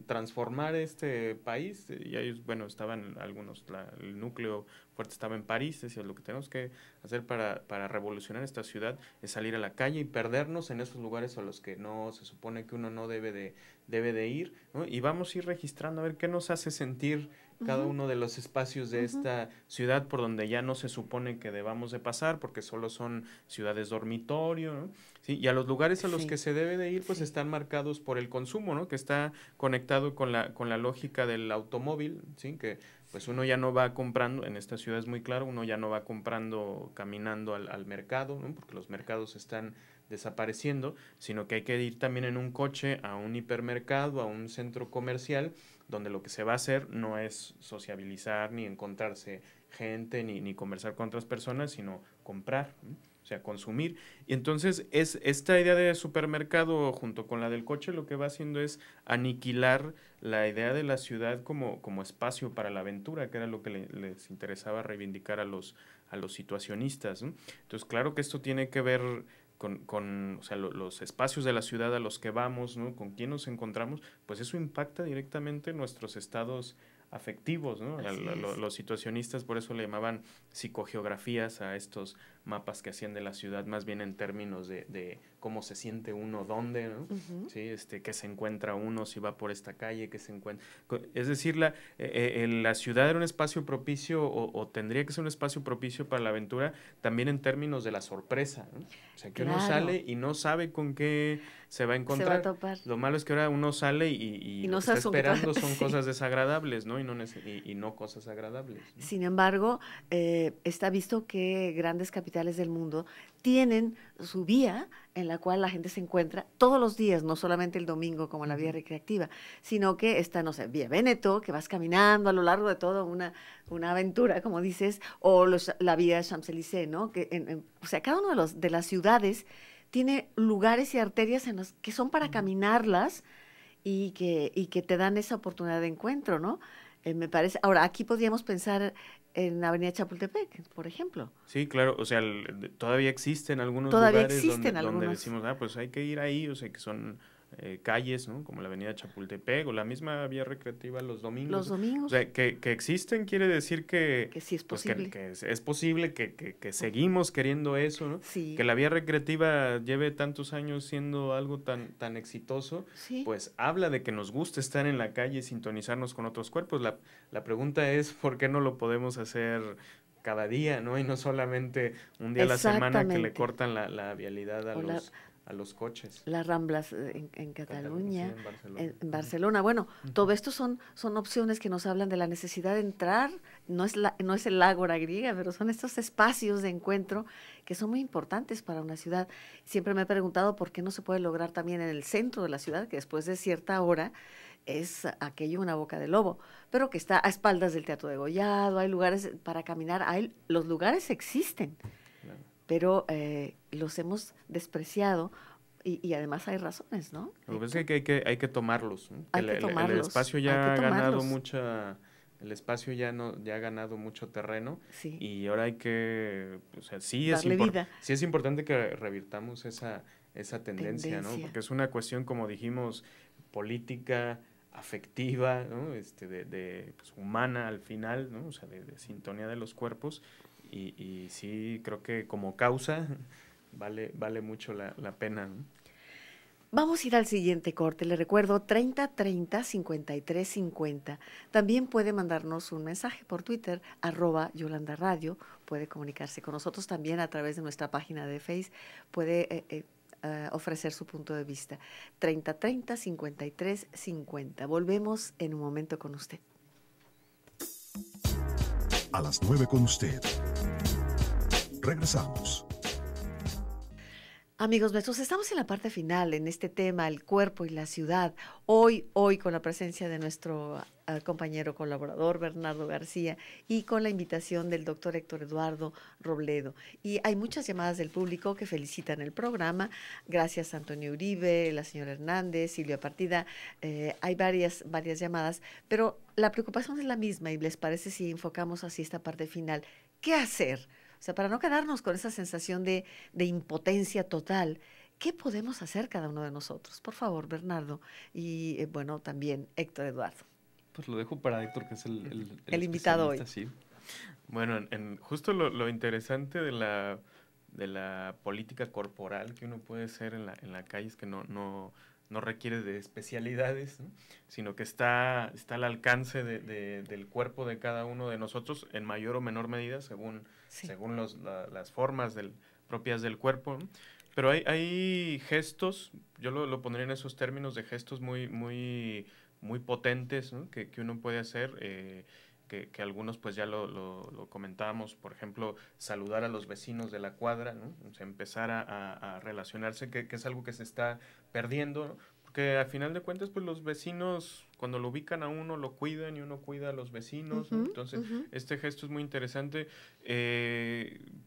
transformar este país, y ellos, bueno, estaban algunos, el núcleo fuerte estaba en París, decían, lo que tenemos que hacer para revolucionar esta ciudad es salir a la calle y perdernos en esos lugares a los que no se supone que uno no debe de ir, ¿no? Y vamos a ir registrando a ver qué nos hace sentir cada uno de los espacios de esta ciudad por donde ya no se supone que debamos de pasar porque solo son ciudades dormitorio, ¿no? Sí, y a los lugares a los que se debe de ir pues están marcados por el consumo, ¿no? Que está conectado con la lógica del automóvil, ¿sí? Que pues uno ya no va comprando, en esta ciudad es muy claro, uno ya no va comprando caminando al mercado, ¿no? Porque los mercados están desapareciendo, sino que hay que ir también en un coche a un hipermercado, a un centro comercial, donde lo que se va a hacer no es sociabilizar, ni encontrarse gente, ni conversar con otras personas, sino comprar, ¿no? O sea, consumir. Y entonces esta idea de supermercado junto con la del coche lo que va haciendo es aniquilar la idea de la ciudad como espacio para la aventura, que era lo que les interesaba reivindicar a los situacionistas, ¿no? Entonces, claro que esto tiene que ver con o sea, los espacios de la ciudad a los que vamos, ¿no? Con quién nos encontramos, pues eso impacta directamente nuestros estados afectivos, ¿no? Los situacionistas por eso le llamaban psicogeografías a estos mapas que hacían de la ciudad, más bien en términos de cómo se siente uno, dónde, ¿no? Sí, qué se encuentra uno, si va por esta calle, qué se encuentra. Es decir, la ciudad era un espacio propicio o tendría que ser un espacio propicio para la aventura, también en términos de la sorpresa, ¿no? O sea, que uno sale y no sabe con qué se va a encontrar. Se va a topar. Lo malo es que ahora uno sale y no lo que está esperando son cosas desagradables, ¿no? Y no cosas agradables, ¿no? Sin embargo, está visto que grandes capitales del mundo tienen su vía en la cual la gente se encuentra todos los días, no solamente el domingo como la vía recreativa, sino que está, no sé, vía Véneto, que vas caminando a lo largo de toda una aventura, como dices, o la vía Champs-Élysées, ¿no? Que o sea, cada uno de las ciudades tiene lugares y arterias en los que son para caminarlas y que te dan esa oportunidad de encuentro, ¿no? Me parece. Ahora, aquí podríamos pensar en Avenida Chapultepec, por ejemplo. Sí, claro, o sea, todavía existen algunos lugares donde algunos. decimos, pues hay que ir ahí, o sea, que son calles, ¿no? Como la Avenida Chapultepec o la misma vía recreativa los domingos. Los domingos. O sea, que existen quiere decir que sí es posible. Pues que es posible, que seguimos queriendo eso, ¿no? Sí. Que la vía recreativa lleve tantos años siendo algo tan exitoso, pues habla de que nos gusta estar en la calle y sintonizarnos con otros cuerpos. La pregunta es, ¿por qué no lo podemos hacer cada día, ¿no? Y no solamente un día a la semana que le cortan la vialidad a a los coches. Las Ramblas en Cataluña, Sí, en Barcelona. Bueno, todo esto son opciones que nos hablan de la necesidad de entrar, no es el ágora griega, pero son estos espacios de encuentro que son muy importantes para una ciudad. Siempre me he preguntado por qué no se puede lograr también en el centro de la ciudad, que después de cierta hora es aquello una boca de lobo, pero que está a espaldas del Teatro de Gollado, hay lugares para caminar, los lugares existen, Claro. pero los hemos despreciado y además hay razones, ¿no? Lo que pasa es que hay que tomarlos, ¿no? Hay que tomarlos, el espacio hay ya que ha ganado tomarlos. el espacio ya ha ganado mucho terreno Sí, y ahora hay que, o sea, darle vida. sí es importante que revirtamos esa tendencia, ¿no? Tendencia. Porque es una cuestión, como dijimos, política, afectiva, ¿no? Pues, humana al final, ¿no? O sea, de sintonía de los cuerpos y sí creo que como causa vale mucho la pena, ¿no? Vamos a ir al siguiente corte. Le recuerdo 3030-5350. También puede mandarnos un mensaje por Twitter, @Yolanda Radio. Puede comunicarse con nosotros también a través de nuestra página de Facebook. Puede ofrecer su punto de vista. 3030-5350. Volvemos en un momento con usted. A las 9 con usted. Regresamos. Amigos nuestros, estamos en la parte final en este tema, el cuerpo y la ciudad. Hoy con la presencia de nuestro compañero colaborador Bernardo García y con la invitación del doctor Héctor Eduardo Robledo. Y hay muchas llamadas del público que felicitan el programa. Gracias a Antonio Uribe, la señora Hernández, Silvia Partida. Hay varias llamadas, pero la preocupación es la misma y les parece si enfocamos así esta parte final. ¿Qué hacer? O sea, para no quedarnos con esa sensación de impotencia total, ¿qué podemos hacer cada uno de nosotros? Por favor, Bernardo. Y bueno, también Héctor Eduardo. Pues lo dejo para Héctor, que es El invitado hoy. Sí. Bueno, justo lo interesante de la política corporal que uno puede hacer en la calle es que no requiere de especialidades, ¿no? Sino que está al alcance del cuerpo de cada uno de nosotros en mayor o menor medida según las formas propias del cuerpo, ¿no? Pero hay gestos, yo lo pondría en esos términos de gestos muy potentes, ¿no? que uno puede hacer, que algunos pues ya lo comentábamos, por ejemplo, saludar a los vecinos de la cuadra, ¿no? O sea, empezar a relacionarse, que es algo que se está perdiendo, ¿no? Porque al final de cuentas, pues los vecinos, cuando lo ubican a uno, lo cuidan y uno cuida a los vecinos, ¿no? Entonces, este gesto es muy interesante,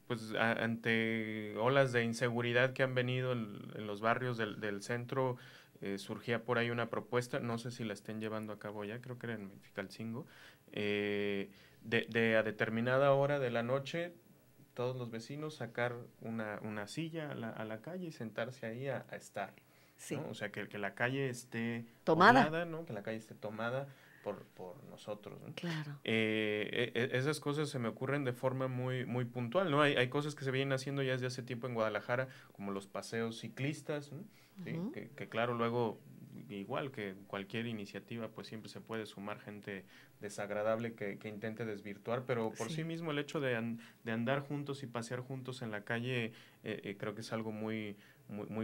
pues ante olas de inseguridad que han venido en los barrios del centro, surgía por ahí una propuesta, no sé si la estén llevando a cabo ya, creo que era en Mexicalcingo, de a determinada hora de la noche, todos los vecinos sacar una silla a la calle y sentarse ahí a estar. Sí. ¿No? O sea, que la calle esté tomada, poblada, ¿no? Que la calle esté tomada por nosotros, ¿no? Claro. Esas cosas se me ocurren de forma muy puntual, ¿no? Hay cosas que se vienen haciendo ya desde hace tiempo en Guadalajara, como los paseos ciclistas, ¿no? ¿Sí? Que claro, luego, igual que cualquier iniciativa, pues siempre se puede sumar gente desagradable que intente desvirtuar, pero por sí mismo el hecho de andar juntos y pasear juntos en la calle, creo que es algo muy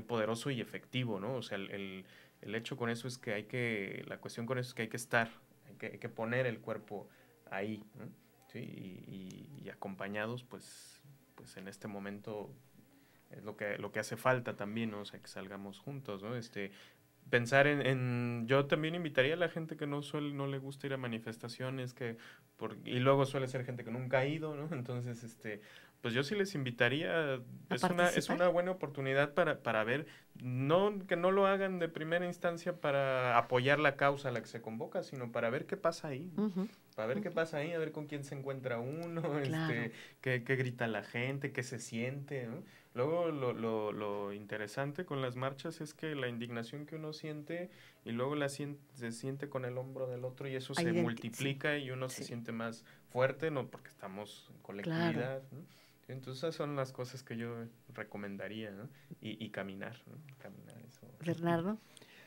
poderoso y efectivo, ¿no? O sea, el hecho con eso es que la cuestión con eso es que hay que estar, hay que poner el cuerpo ahí, ¿no? ¿Sí? Y acompañados, pues en este momento es lo que hace falta también, ¿no? O sea, que salgamos juntos, ¿no? Pensar yo también invitaría a la gente que no le gusta ir a manifestaciones, y luego suele ser gente que nunca ha ido, ¿no? Entonces, pues yo sí les invitaría, es una buena oportunidad para ver, que no lo hagan de primera instancia para apoyar la causa a la que se convoca, sino para ver qué pasa ahí, para ver qué pasa ahí, a ver con quién se encuentra uno, Claro. qué grita la gente, qué se siente, ¿no? Luego lo interesante con las marchas es que la indignación que uno siente y luego se siente con el hombro del otro y eso se multiplica y uno se siente más fuerte, ¿no? Porque estamos en colectividad, ¿no? Entonces esas son las cosas que yo recomendaría, ¿no? Y caminar, ¿no? Caminar eso. Bernardo.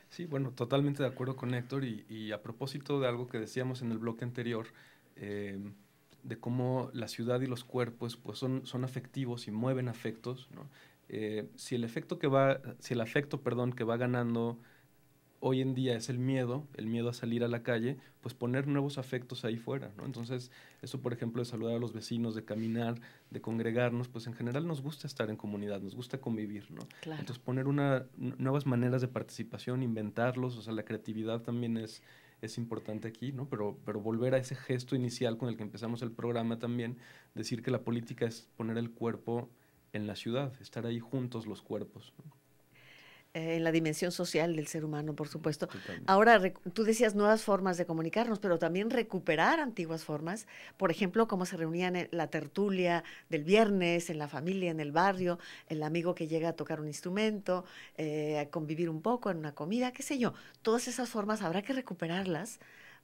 Sí, bueno, totalmente de acuerdo con Héctor y a propósito de algo que decíamos en el bloque anterior, de cómo la ciudad y los cuerpos pues son afectivos y mueven afectos, ¿no? Si el afecto que va ganando hoy en día es el miedo a salir a la calle, pues poner nuevos afectos ahí fuera, ¿no? Entonces, eso, por ejemplo, de saludar a los vecinos, de caminar, de congregarnos, pues en general nos gusta estar en comunidad, nos gusta convivir, ¿no? Claro. Entonces, poner nuevas maneras de participación, inventarlos, o sea, la creatividad también es importante aquí, ¿no? Pero volver a ese gesto inicial con el que empezamos el programa también, decir que la política es poner el cuerpo en la ciudad, estar ahí juntos los cuerpos, ¿no? En la dimensión social del ser humano, por supuesto. Totalmente. Ahora, tú decías nuevas formas de comunicarnos, pero también recuperar antiguas formas, por ejemplo, cómo se reunían en la tertulia del viernes, en la familia, en el barrio, el amigo que llega a tocar un instrumento, a convivir un poco en una comida, qué sé yo. Todas esas formas habrá que recuperarlas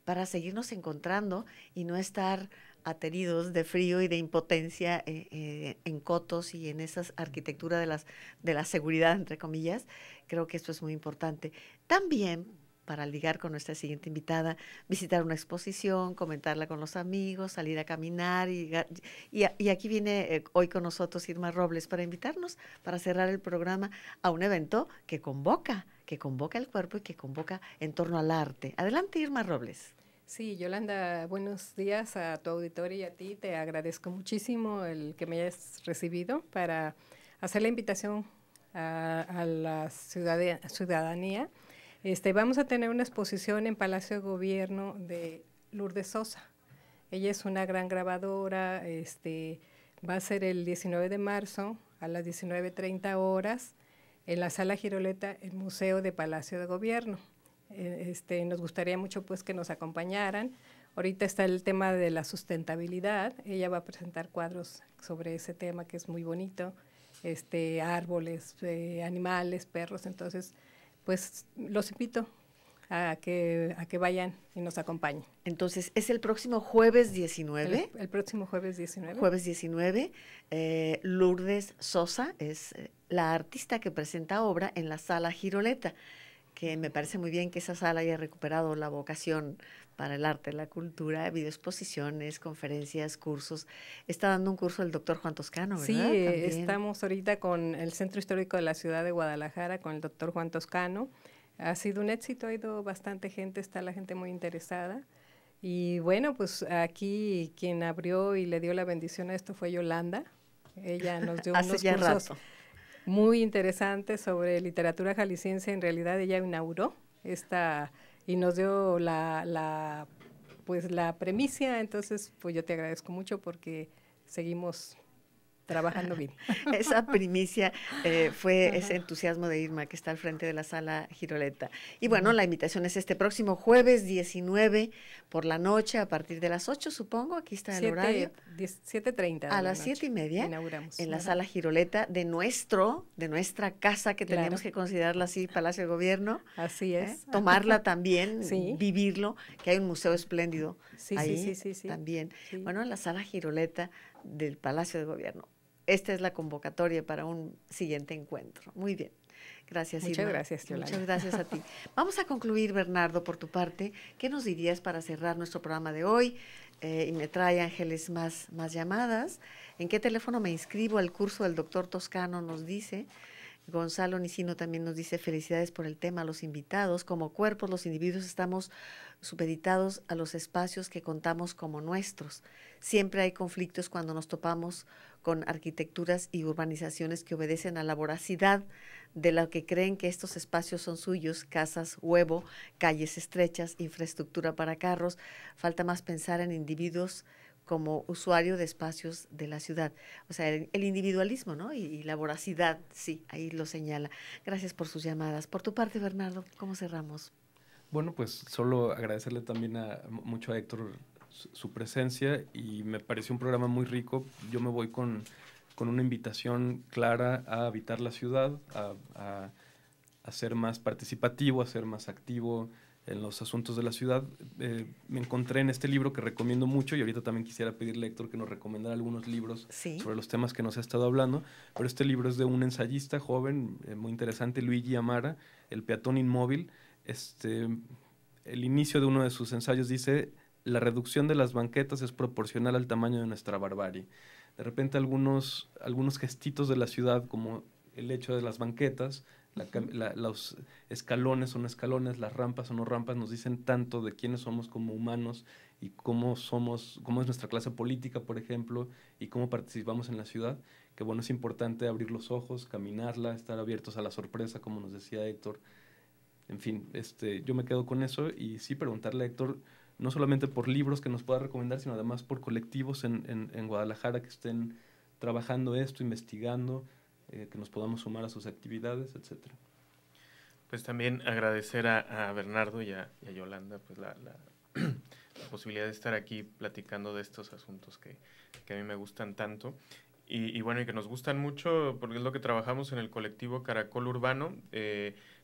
para seguirnos encontrando y no estar ateridos de frío y de impotencia en cotos y en esa arquitectura de la seguridad, entre comillas. Creo que esto es muy importante. También, para ligar con nuestra siguiente invitada, visitar una exposición, comentarla con los amigos, salir a caminar. Y aquí viene hoy con nosotros Irma Robles para invitarnos, para cerrar el programa, a un evento que convoca el cuerpo y que convoca en torno al arte. Adelante, Irma Robles. Sí, Yolanda, buenos días a tu auditorio y a ti. Te agradezco muchísimo el que me hayas recibido para hacer la invitación a la ciudadanía. Vamos a tener una exposición en Palacio de Gobierno de Lourdes Sosa. Ella es una gran grabadora. Va a ser el 19 de marzo a las 19:30 horas en la Sala Giroleta, el Museo de Palacio de Gobierno. Nos gustaría mucho pues que nos acompañaran. Ahorita está el tema de la sustentabilidad. Ella va a presentar cuadros sobre ese tema que es muy bonito, árboles, animales, perros. Entonces, pues los invito a que vayan y nos acompañen. Entonces, es el próximo jueves 19. El próximo jueves 19. Jueves 19, Lourdes Sosa es la artista que presenta obra en la Sala Giroleta, que me parece muy bien que esa sala haya recuperado la vocación para el arte, la cultura, videoexposiciones, conferencias, cursos. Está dando un curso el doctor Juan Toscano, ¿verdad? Sí, También. Estamos ahorita con el Centro Histórico de la Ciudad de Guadalajara, con el doctor Juan Toscano. Ha sido un éxito, ha ido bastante gente, está la gente muy interesada. Y bueno, pues aquí quien abrió y le dio la bendición a esto fue Yolanda. Ella nos dio unos cursos muy interesantes sobre literatura jalisciense. En realidad ella inauguró y nos dio la premisa. Entonces, pues yo te agradezco mucho porque seguimos trabajando bien. Esa primicia fue ese entusiasmo de Irma, que está al frente de la Sala Giroleta. Y bueno, la invitación es este próximo jueves 19 por la noche, a partir de las 8, supongo. Aquí está el horario. 7:30. A las 7:30. Inauguramos. En la Sala Giroleta de nuestra casa, que Claro. tenemos que considerarla así, Palacio de Gobierno. Así es. Tomarla también, Sí. Vivirlo, que hay un museo espléndido Sí, ahí sí. también. Sí. Bueno, en la Sala Giroleta del Palacio de Gobierno. Esta es la convocatoria para un siguiente encuentro. Muy bien. Gracias, Muchas Irma. gracias, Yolanda. Muchas gracias a ti. Vamos a concluir, Bernardo, por tu parte. ¿Qué nos dirías para cerrar nuestro programa de hoy? Y me trae, Ángeles, más llamadas. ¿En qué teléfono me inscribo al curso del doctor Toscano? Nos dice. Gonzalo Nicino también nos dice: felicidades por el tema, a los invitados. Como cuerpos, los individuos estamos supeditados a los espacios que contamos como nuestros. Siempre hay conflictos cuando nos topamos con arquitecturas y urbanizaciones que obedecen a la voracidad de lo que creen que estos espacios son suyos: casas, huevo, calles estrechas, infraestructura para carros. Falta más pensar en individuos como usuario de espacios de la ciudad. O sea, el individualismo, ¿no? Y la voracidad, sí, ahí lo señala. Gracias por sus llamadas. Por tu parte, Bernardo, ¿cómo cerramos? Bueno, pues solo agradecerle también mucho a Héctor su presencia, y me pareció un programa muy rico. Yo me voy con una invitación clara a habitar la ciudad, a ser más participativo, a ser más activo en los asuntos de la ciudad. Me encontré en este libro que recomiendo mucho, y ahorita también quisiera pedirle a Héctor que nos recomendara algunos libros sobre los temas que nos ha estado hablando, pero este libro es de un ensayista joven, muy interesante, Luigi Amara, El peatón inmóvil. El inicio de uno de sus ensayos dice: la reducción de las banquetas es proporcional al tamaño de nuestra barbarie. De repente algunos gestitos de la ciudad, como el hecho de las banquetas, los escalones son escalones, las rampas son no rampas, nos dicen tanto de quiénes somos como humanos y cómo es nuestra clase política, por ejemplo, y cómo participamos en la ciudad, que bueno, es importante abrir los ojos, caminarla, estar abiertos a la sorpresa, como nos decía Héctor. En fin, yo me quedo con eso y sí preguntarle a Héctor, no solamente por libros que nos pueda recomendar, sino además por colectivos en Guadalajara que estén trabajando esto, investigando, que nos podamos sumar a sus actividades, etcétera. Pues también agradecer a Bernardo y a Yolanda pues la posibilidad de estar aquí platicando de estos asuntos que a mí me gustan tanto. Y bueno, y que nos gustan mucho porque es lo que trabajamos en el colectivo Caracol Urbano.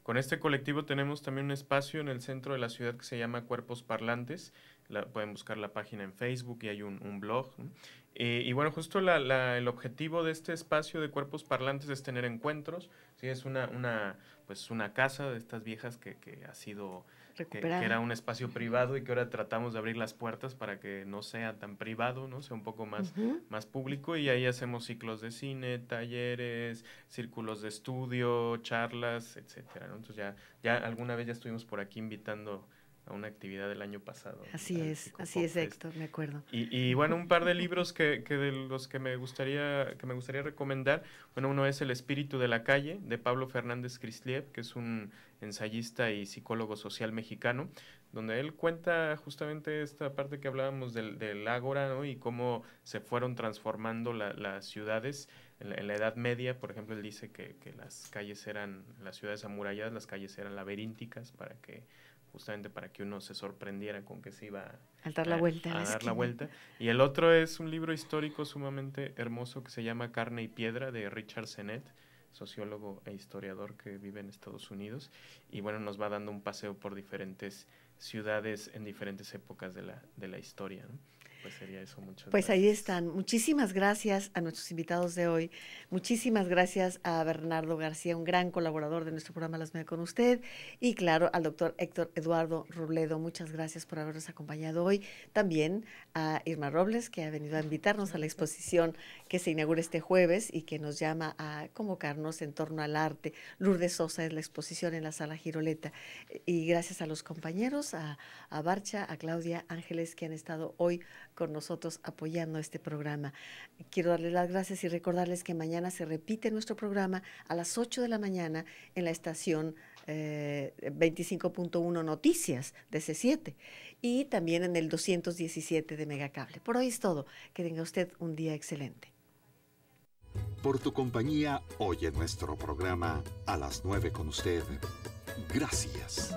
Con este colectivo tenemos también un espacio en el centro de la ciudad que se llama Cuerpos Parlantes. Pueden buscar la página en Facebook y hay un blog, ¿no? Y bueno, justo el objetivo de este espacio de Cuerpos Parlantes es tener encuentros. Sí, es una casa de estas viejas que ha sido... Que era un espacio privado y que ahora tratamos de abrir las puertas para que no sea tan privado, ¿no? Sea un poco más público, y ahí hacemos ciclos de cine, talleres, círculos de estudio, charlas, etcétera, ¿no? Entonces ya alguna vez ya estuvimos por aquí invitando a una actividad del año pasado. Así es, Héctor, me acuerdo. Y bueno, un par de libros que de los que me gustaría recomendar. Bueno, uno es El espíritu de la calle, de Pablo Fernández Crisliev, que es un ensayista y psicólogo social mexicano, donde él cuenta justamente esta parte que hablábamos del ágora, ¿no? Y cómo se fueron transformando las ciudades. En la Edad Media, por ejemplo, él dice que las ciudades amuralladas, las calles eran laberínticas justamente para que uno se sorprendiera con que se iba a dar la vuelta. Y el otro es un libro histórico sumamente hermoso que se llama Carne y Piedra, de Richard Sennett, sociólogo e historiador que vive en Estados Unidos. Y bueno, nos va dando un paseo por diferentes ciudades en diferentes épocas de la historia, ¿no? Pues sería eso, muchas gracias. Ahí están. Muchísimas gracias a nuestros invitados de hoy. Muchísimas gracias a Bernardo García, un gran colaborador de nuestro programa Las 9 con usted. Y claro, al doctor Héctor Eduardo Robledo. Muchas gracias por habernos acompañado hoy. También a Irma Robles, que ha venido a invitarnos a la exposición que se inaugura este jueves y que nos llama a convocarnos en torno al arte. Lourdes Sosa es la exposición en la Sala Giroleta. Y gracias a los compañeros, a Barcha, a Claudia Ángeles, que han estado hoy con nosotros apoyando este programa. Quiero darles las gracias y recordarles que mañana se repite nuestro programa a las 8 de la mañana en la estación 25.1 Noticias de C7 y también en el 217 de Megacable. Por hoy es todo. Que tenga usted un día excelente. Por tu compañía hoy en nuestro programa A las 9 con usted. Gracias.